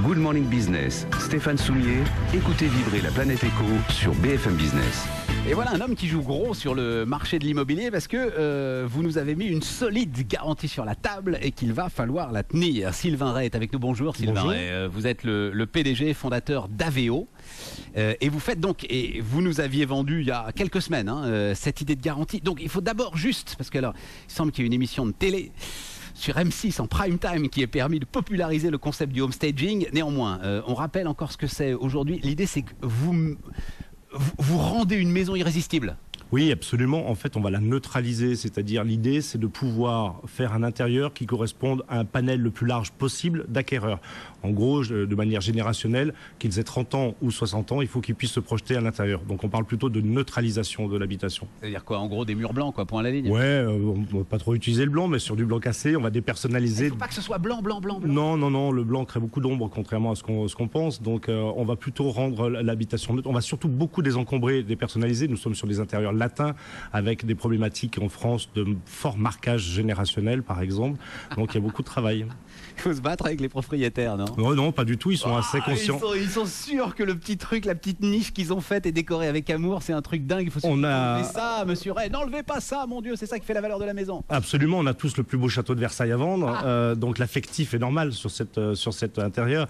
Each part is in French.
Good Morning Business, Stéphane Soumier, écoutez vibrer la planète éco sur BFM Business. Et voilà un homme qui joue gros sur le marché de l'immobilier parce que vous nous avez mis une solide garantie sur la table et qu'il va falloir la tenir. Sylvain Ray est avec nous. Bonjour Sylvain. Bonjour. Ray. Vous êtes le PDG fondateur d'Aveo et vous faites donc, et vous nous aviez vendu il y a quelques semaines cette idée de garantie. Donc il faut d'abord juste, parce que alors il semble qu'il y ait une émission de télé sur M6 en prime time qui ait permis de populariser le concept du home staging. Néanmoins, on rappelle encore ce que c'est aujourd'hui. L'idée c'est que vous rendez une maison irrésistible. Oui, absolument. En fait, on va la neutraliser. C'est-à-dire, l'idée, c'est de pouvoir faire un intérieur qui corresponde à un panel le plus large possible d'acquéreurs. En gros, de manière générationnelle, qu'ils aient 30 ans ou 60 ans, il faut qu'ils puissent se projeter à l'intérieur. Donc, on parle plutôt de neutralisation de l'habitation. C'est-à-dire quoi? En gros, des murs blancs, quoi, point à la ligne? Ouais, on ne va pas trop utiliser le blanc, mais sur du blanc cassé, on va dépersonnaliser. Il ne faut pas que ce soit blanc. Non, le blanc crée beaucoup d'ombre, contrairement à ce qu'on pense. Donc, on va plutôt rendre l'habitation neutre. On va surtout beaucoup désencombrer, dépersonnaliser. Nous sommes sur des intérieurs latins, avec des problématiques en France de fort marquage générationnel, par exemple. Donc, il y a beaucoup de travail. Il faut se battre avec les propriétaires, non? Non, pas du tout. Ils sont assez conscients. Ils sont sûrs que le petit truc, la petite niche qu'ils ont faite et décorée avec amour, c'est un truc dingue. Il faut enlever ça, monsieur Ray. N'enlevez pas ça, mon Dieu, c'est ça qui fait la valeur de la maison. Absolument, on a tous le plus beau château de Versailles à vendre. Donc l'affectif est normal sur cet intérieur.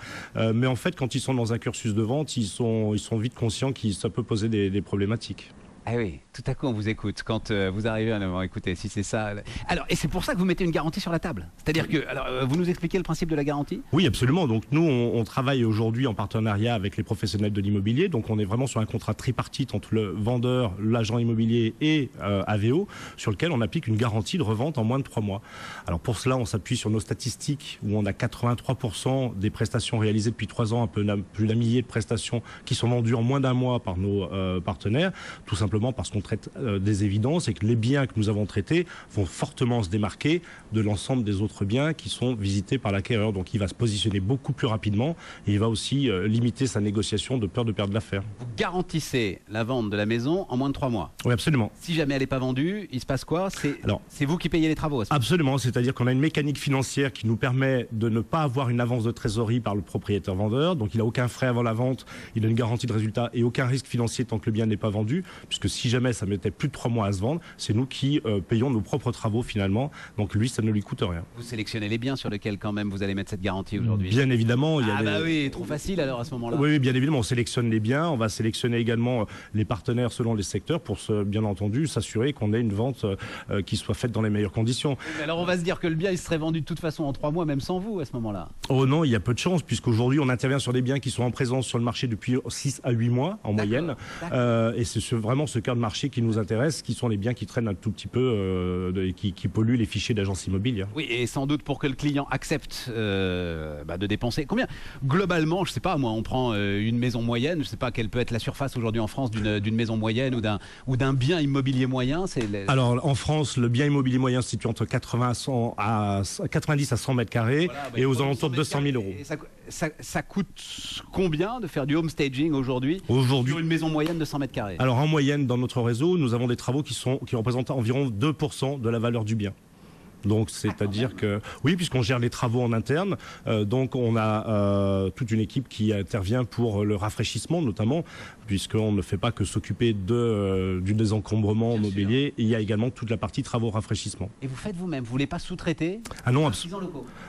Mais en fait, quand ils sont dans un cursus de vente, ils sont vite conscients que ça peut poser des problématiques. Ah oui, tout à coup on vous écoute quand vous arrivez à nous écouter, si c'est ça. Alors, et c'est pour ça que vous mettez une garantie sur la table. C'est-à-dire que, vous nous expliquez le principe de la garantie? Oui, absolument. Donc nous, on travaille aujourd'hui en partenariat avec les professionnels de l'immobilier. Donc on est vraiment sur un contrat tripartite entre le vendeur, l'agent immobilier et Aveo, sur lequel on applique une garantie de revente en moins de 3 mois. Alors pour cela, on s'appuie sur nos statistiques où on a 83% des prestations réalisées depuis 3 ans, plus d'un millier de prestations qui sont vendues en moins d'un mois par nos partenaires, tout simplement parce qu'on traite des évidences et que les biens que nous avons traités vont fortement se démarquer de l'ensemble des autres biens qui sont visités par l'acquéreur. Donc il va se positionner beaucoup plus rapidement et il va aussi limiter sa négociation de peur de perdre l'affaire. Vous garantissez la vente de la maison en moins de 3 mois? Oui, absolument. Si jamais elle n'est pas vendue, il se passe quoi? C'est vous qui payez les travaux? Absolument, c'est-à-dire qu'on a une mécanique financière qui nous permet de ne pas avoir une avance de trésorerie par le propriétaire vendeur. Donc il n'a aucun frais avant la vente, il a une garantie de résultat et aucun risque financier tant que le bien n'est pas vendu, puisque si jamais ça mettait plus de 3 mois à se vendre, c'est nous qui payons nos propres travaux finalement. Donc lui, ça ne lui coûte rien. Vous sélectionnez les biens sur lesquels quand même vous allez mettre cette garantie aujourd'hui? Bien évidemment. Oui, trop facile alors à ce moment-là. Oui, bien évidemment, on sélectionne les biens, on va sélectionner également les partenaires selon les secteurs pour bien entendu s'assurer qu'on ait une vente qui soit faite dans les meilleures conditions. Mais alors on va se dire que le bien il serait vendu de toute façon en 3 mois même sans vous à ce moment-là? Oh non, il y a peu de chance puisqu'aujourd'hui on intervient sur des biens qui sont en présence sur le marché depuis 6 à 8 mois en moyenne. Et c'est vraiment ce cœur de marché qui nous intéresse, qui sont les biens qui traînent un tout petit peu qui polluent les fichiers d'agence immobilière. Oui, et sans doute pour que le client accepte de dépenser. Combien? Globalement, je sais pas, moi, on prend une maison moyenne, je sais pas quelle peut être la surface aujourd'hui en France d'une maison moyenne ou d'un bien immobilier moyen. Alors en France, le bien immobilier moyen se situe entre 90 à 100 mètres carrés et aux alentours de 200 000 euros. Ça coûte combien de faire du home staging aujourd'hui sur une maison moyenne de 100 mètres carrés? Alors en moyenne, dans notre réseau, nous avons des travaux qui représentent environ 2% de la valeur du bien. Donc c'est-à-dire que oui, puisqu'on gère les travaux en interne, donc on a toute une équipe qui intervient pour le rafraîchissement notamment, puisqu'on ne fait pas que s'occuper du désencombrement mobilier. Il y a également toute la partie travaux rafraîchissement. Et vous faites vous-même, vous voulez pas sous-traiter? Ah non,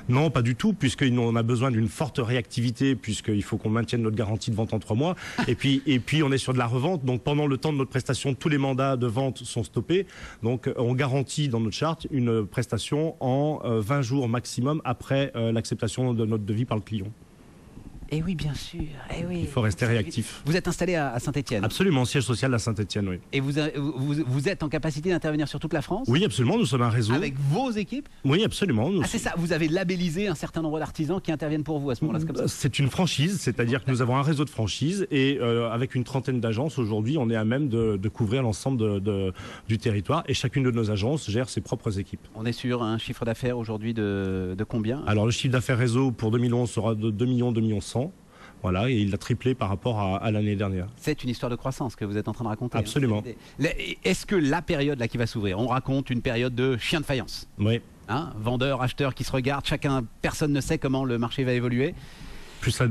non, pas du tout, puisqu'on a besoin d'une forte réactivité, puisqu'il faut qu'on maintienne notre garantie de vente en 3 mois. et puis on est sur de la revente, donc pendant le temps de notre prestation, tous les mandats de vente sont stoppés. Donc on garantit dans notre charte une prestation en 20 jours maximum après l'acceptation de notre devis par le client. Eh oui, bien sûr. Eh oui. Il faut rester réactif. Vous êtes installé à Saint-Étienne? Absolument, siège social à Saint-Étienne, oui. Et vous êtes en capacité d'intervenir sur toute la France? Oui, absolument, nous sommes un réseau. Avec vos équipes? Oui, absolument. C'est ça, vous avez labellisé un certain nombre d'artisans qui interviennent pour vous à ce moment-là? C'est une franchise, c'est-à-dire que nous avons un réseau de franchises et avec une trentaine d'agences, aujourd'hui, on est à même de couvrir l'ensemble du territoire et chacune de nos agences gère ses propres équipes. On est sur un chiffre d'affaires aujourd'hui de combien? Alors le chiffre d'affaires réseau pour 2011 sera de 2 millions 100. Voilà, et il a triplé par rapport à l'année dernière. C'est une histoire de croissance que vous êtes en train de raconter. Absolument. Est-ce que la période là qui va s'ouvrir, on raconte une période de chien de faïence? Oui. Vendeurs, acheteurs qui se regardent, personne ne sait comment le marché va évoluer.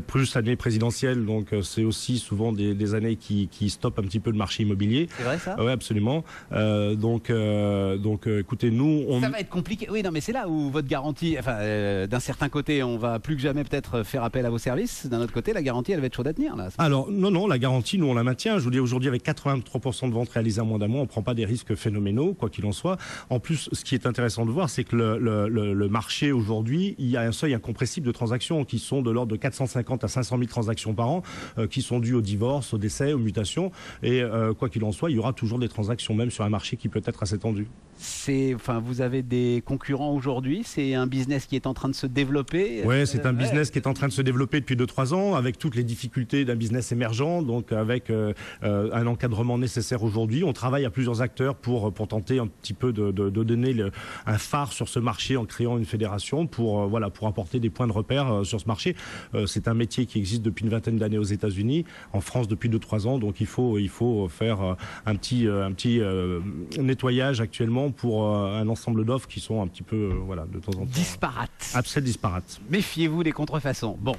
plus l'année présidentielle, donc c'est aussi souvent des années qui stoppent un petit peu le marché immobilier. C'est vrai ça? Oui, absolument. Donc, écoutez, nous, ça va être compliqué. Oui, non, mais c'est là où votre garantie, d'un certain côté, on va plus que jamais peut-être faire appel à vos services. D'un autre côté, la garantie, elle va être chaude à tenir là. Alors non, la garantie, nous on la maintient. Je vous dis aujourd'hui, avec 83% de ventes réalisées en moins d'un mois, on prend pas des risques phénoménaux, quoi qu'il en soit. En plus, ce qui est intéressant de voir, c'est que le marché aujourd'hui, il y a un seuil incompressible de transactions qui sont de l'ordre de 450 à 500 000 transactions par an, qui sont dues au divorce, au décès, aux mutations. Et quoi qu'il en soit, il y aura toujours des transactions, même sur un marché qui peut être assez tendu. Vous avez des concurrents aujourd'hui. C'est un business qui est en train de se développer. Oui, c'est un business qui est en train de se développer depuis 2-3 ans, avec toutes les difficultés d'un business émergent, donc avec un encadrement nécessaire aujourd'hui. On travaille à plusieurs acteurs pour tenter un petit peu de donner un phare sur ce marché en créant une fédération pour apporter des points de repère sur ce marché. C'est un métier qui existe depuis une vingtaine d'années aux États-Unis, en France depuis 2-3 ans, donc il faut faire un petit nettoyage actuellement pour un ensemble d'offres qui sont un petit peu de temps en temps disparates. Absolument disparates. Méfiez-vous des contrefaçons. Bon,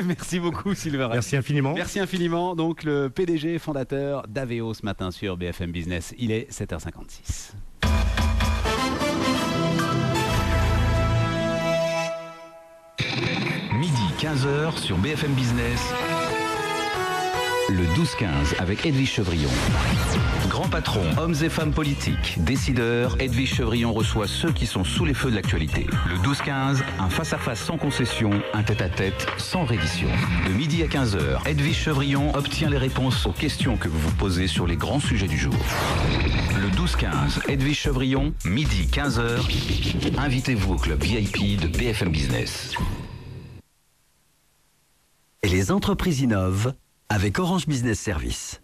merci beaucoup Sylvain. Merci infiniment. Merci infiniment. Donc le PDG fondateur d'Aveo ce matin sur BFM Business. Il est 7h56. Midi 15h sur BFM Business. Le 12-15 avec Edwige Chevrillon. Grand patron, hommes et femmes politiques, décideurs, Edwige Chevrillon reçoit ceux qui sont sous les feux de l'actualité. Le 12-15, un face-à-face sans concession, un tête-à-tête sans reddition. De midi à 15h, Edwige Chevrillon obtient les réponses aux questions que vous vous posez sur les grands sujets du jour. Le 12-15, Edwige Chevrillon, midi 15h. Invitez-vous au club VIP de BFM Business. Et les entreprises innovent avec Orange Business Service.